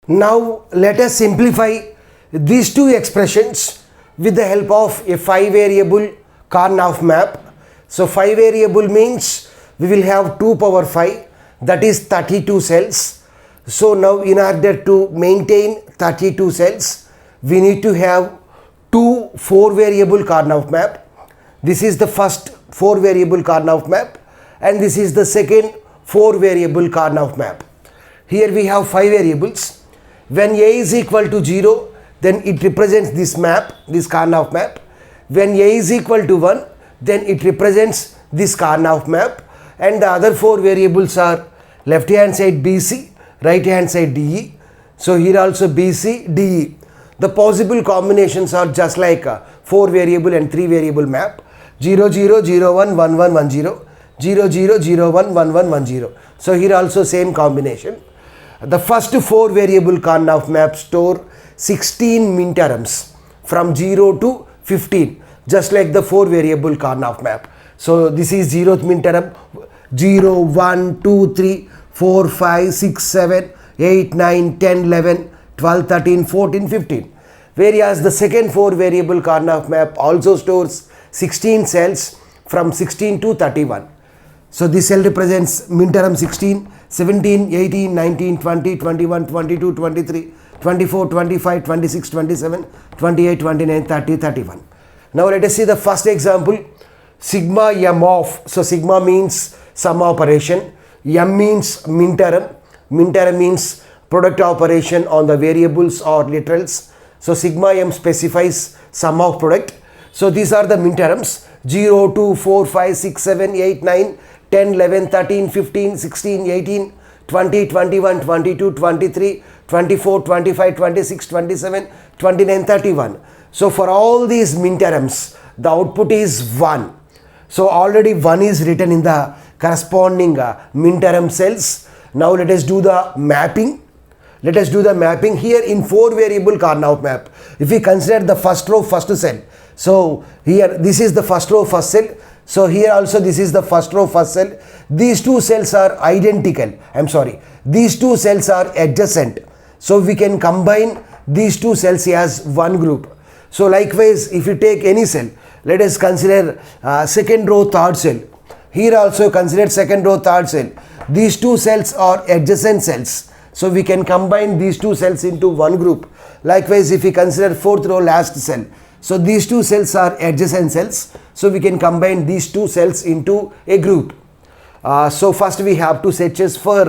Now let us simplify these two expressions with the help of a 5 variable Karnaugh map. So 5 variable means we will have 2 power 5, that is 32 cells. So now in order to maintain 32 cells, we need to have 2 4 variable Karnaugh map. This is the first 4 variable Karnaugh map and this is the second 4 variable Karnaugh map. Here we have 5 variables. When A is equal to 0, then it represents this map, this Karnaugh map. When A is equal to 1, then it represents this Karnaugh map. And the other 4 variables are left hand side BC, right hand side DE. So here also BC, DE. The possible combinations are just like a 4 variable and 3 variable map. 0, 0, 0, 1, 1, 1, 1, 0. 0, 0, 0, 1, 1, 1, 1, 0. So here also same combination. The first 4 variable Karnaugh map store 16 minterms from 0 to 15, just like the 4 variable Karnaugh map. So this is 0th minterm, 0, 1, 2, 3, 4, 5, 6, 7, 8, 9, 10, 11, 12, 13, 14, 15. Whereas the second 4 variable Karnaugh map also stores 16 cells from 16 to 31. So this cell represents minterm 16, 17, 18, 19, 20, 21, 22, 23, 24, 25, 26, 27, 28, 29, 30, 31. Now let us see the first example. Sigma m of, so sigma means sum operation, m means minterm, minterm means product operation on the variables or literals. So sigma m specifies sum of product. So these are the minterms 0, 2, 4, 5, 6, 7, 8, 9, 10, 11, 13, 15, 16, 18, 20, 21, 22, 23, 24, 25, 26, 27, 29, 31. So for all these minterms, the output is 1. So already 1 is written in the corresponding minterm cells. Now let us do the mapping. Let us do the mapping here in 4 variable Karnaugh map. If we consider the first row, first cell. So here this is the first row, first cell. So here also this is the first row, first cell. These two cells are identical. These two cells are adjacent. So we can combine these two cells as one group. So likewise, if you take any cell, let us consider second row, third cell. Here also consider second row, third cell. These two cells are adjacent cells. So we can combine these two cells into one group. Likewise, if we consider fourth row, last cell. So these two cells are adjacent cells. So we can combine these two cells into a group. So first we have to search for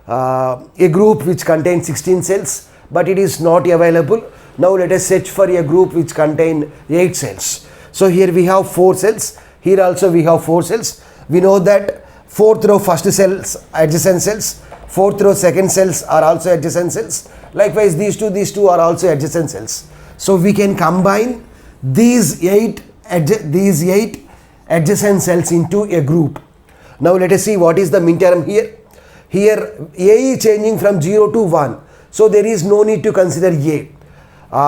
a group which contains 16 cells, but it is not available. Now let us search for a group which contains 8 cells. So here we have 4 cells. Here also we have 4 cells. We know that fourth row first cells adjacent cells. Fourth row second cells are also adjacent cells. Likewise these two are also adjacent cells. So we can combine these 8 adjacent cells into a group. Now let us see what is the minterm here. Here A is changing from 0 to 1. So there is no need to consider A.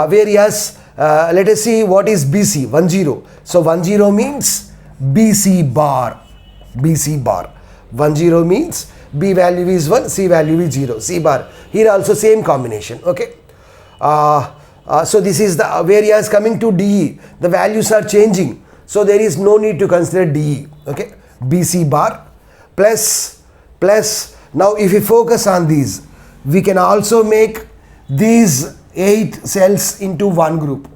Whereas let us see what is BC, 1, 0. So 1, 0 means BC bar. BC bar. 1, 0 means B value is 1, C value is 0. C bar. Here also same combination. Okay. So this is the, whereas coming to DE, the values are changing. So there is no need to consider DE. Okay. BC bar plus. Now if we focus on these, we can also make these 8 cells into one group.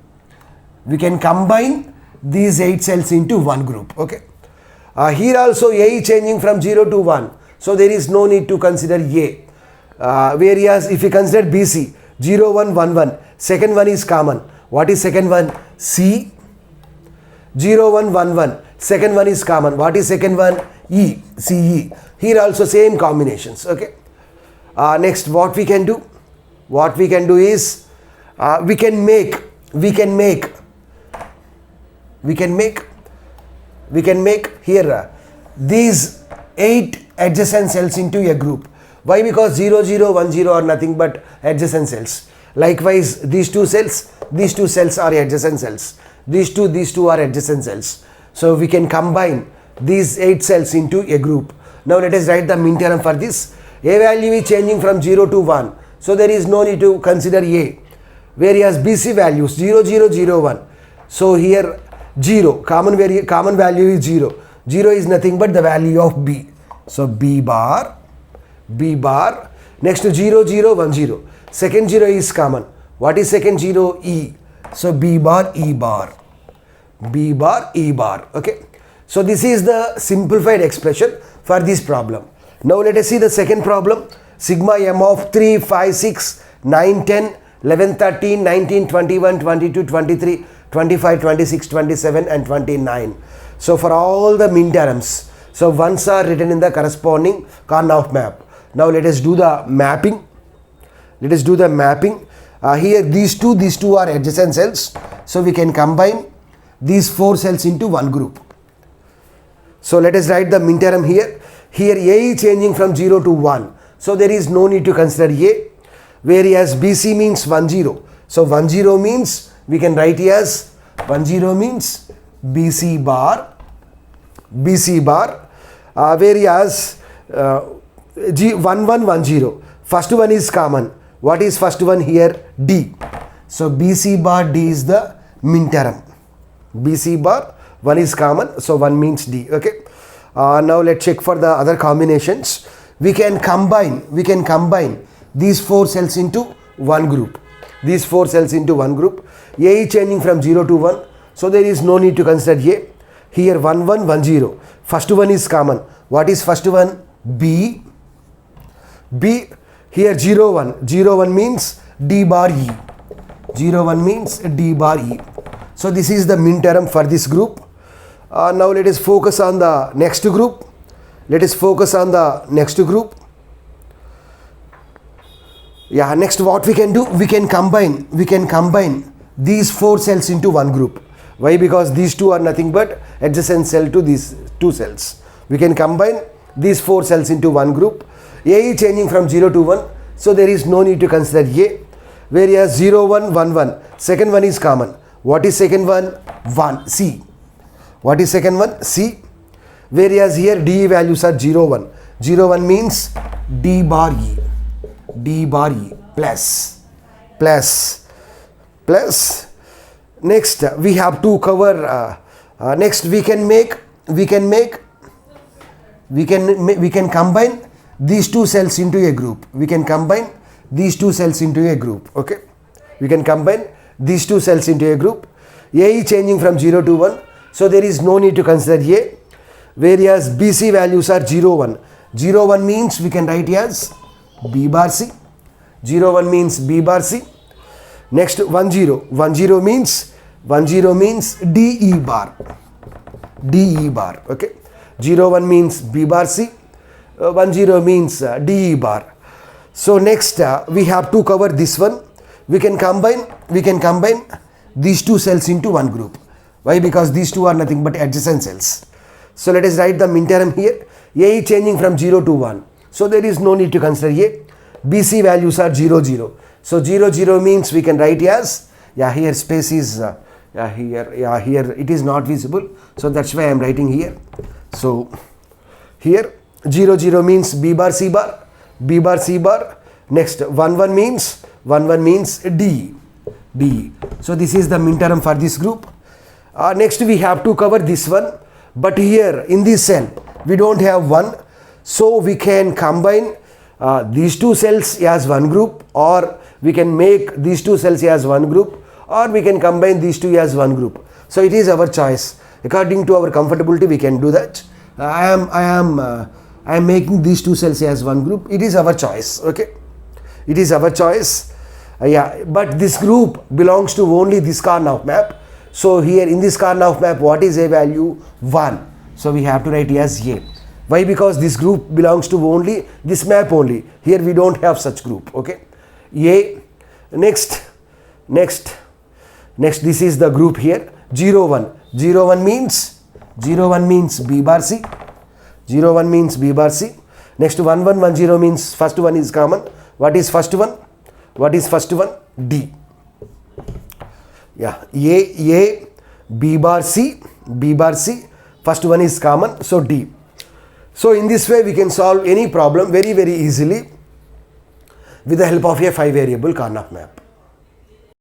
We can combine these 8 cells into one group. Okay. Here also A is changing from 0 to 1. So there is no need to consider A. Whereas if we consider BC, 0, 1, 1, 1. Second one is common. What is second one? C. 0, 1, 1, 1. Second one is common. What is second one? E. CE. Here also same combinations. Okay. Next, what we can do? What we can do is we can make here these 8 adjacent cells into a group. Why? Because 0, 0, 1, 0 are nothing but adjacent cells. Likewise, these two cells are adjacent cells. These two are adjacent cells. So we can combine these 8 cells into a group. Now let us write the minterm for this. A value is changing from 0 to 1. So there is no need to consider A. Whereas BC values 0, 0, 0, 1. So here 0, common value is 0. 0 is nothing but the value of B. So B bar. Next to 0, 0, 1, 0. Second 0 is common. What is second 0? E. So B bar, E bar. B bar, E bar. Okay. So this is the simplified expression for this problem. Now let us see the second problem. Sigma m of 3, 5, 6, 9, 10, 11, 13, 19, 21, 22, 23, 25, 26, 27 and 29. So for all the min terms, so ones are written in the corresponding Karnaugh map. Now let us do the mapping. Here these two are adjacent cells. So we can combine these 4 cells into one group. So let us write the min term here. Here A is changing from 0 to 1. So there is no need to consider A. Whereas BC means 1, 0. So 1, 0 means we can write as 1, 0 means BC bar. Whereas 1, 1, 1, 0. First one is common. What is first one here? D. So BC bar D is the min term. BC bar 1 is common. So 1 means D. Okay. Now let's check for the other combinations. We can combine these 4 cells into one group. A is changing from 0 to 1. So there is no need to consider A. Here 1, 1, 1, 0. First one is common. What is first one? B. Here 0, 1. 0, 1 means D bar E. 0, 1 means D bar E. So this is the min term for this group. Now let us focus on the next group. Yeah, next what we can do? We can combine these 4 cells into one group. Why? Because these two are nothing but adjacent cell to these 2 cells. We can combine these 4 cells into one group. A is changing from 0 to 1. So there is no need to consider A. Whereas 0, 1, 1, 1. Second one is common. What is second one? 1. C. What is second one? C. Whereas here D values are 0, 1. 0, 1 means D bar E. Plus. Next we have to cover. Next we can combine these 2 cells into a group. Okay. We can combine these 2 cells into a group. A is changing from 0 to 1. So there is no need to consider A. Whereas BC values are 0, 1. 0, 1 means we can write as B bar C. 0, 1 means B bar C. Next 1, 0. 1, 0 means D E bar. Okay. 0, 1 means B bar C. 1, 0 means D E bar. So next we have to cover this one. We can combine these 2 cells into one group. Why? Because these 2 are nothing but adjacent cells. So let us write the min term here. A is changing from 0 to 1. So there is no need to consider A. BC values are 0, 0. So 0, 0 means we can write as, here space is, here it is not visible. So that's why I am writing here. So here 0, 0 means B bar C bar. Next 1, 1 means D. So this is the min term for this group. Next we have to cover this one. But here in this cell we don't have 1. So we can combine these 2 cells as one group, or we can make these 2 cells as one group, or we can combine these 2 as one group. So it is our choice. According to our comfortability we can do that. I am making these 2 cells as one group. It is our choice. Okay. It is our choice. But this group belongs to only this Karnaugh map. So here in this Karnaugh map, what is A value? 1. So we have to write as A. Why? Because this group belongs to only this map only. Here we don't have such group. Okay. A. Next this is the group here. 0, 1. 0, 1 means B bar C. 0, 1 means B bar C. Next 1, 1, 1, 0 means first one is common. What is first one? D. A, B bar C. First one is common. So D. So in this way we can solve any problem very, very easily. with the help of a 5 variable Karnaugh map.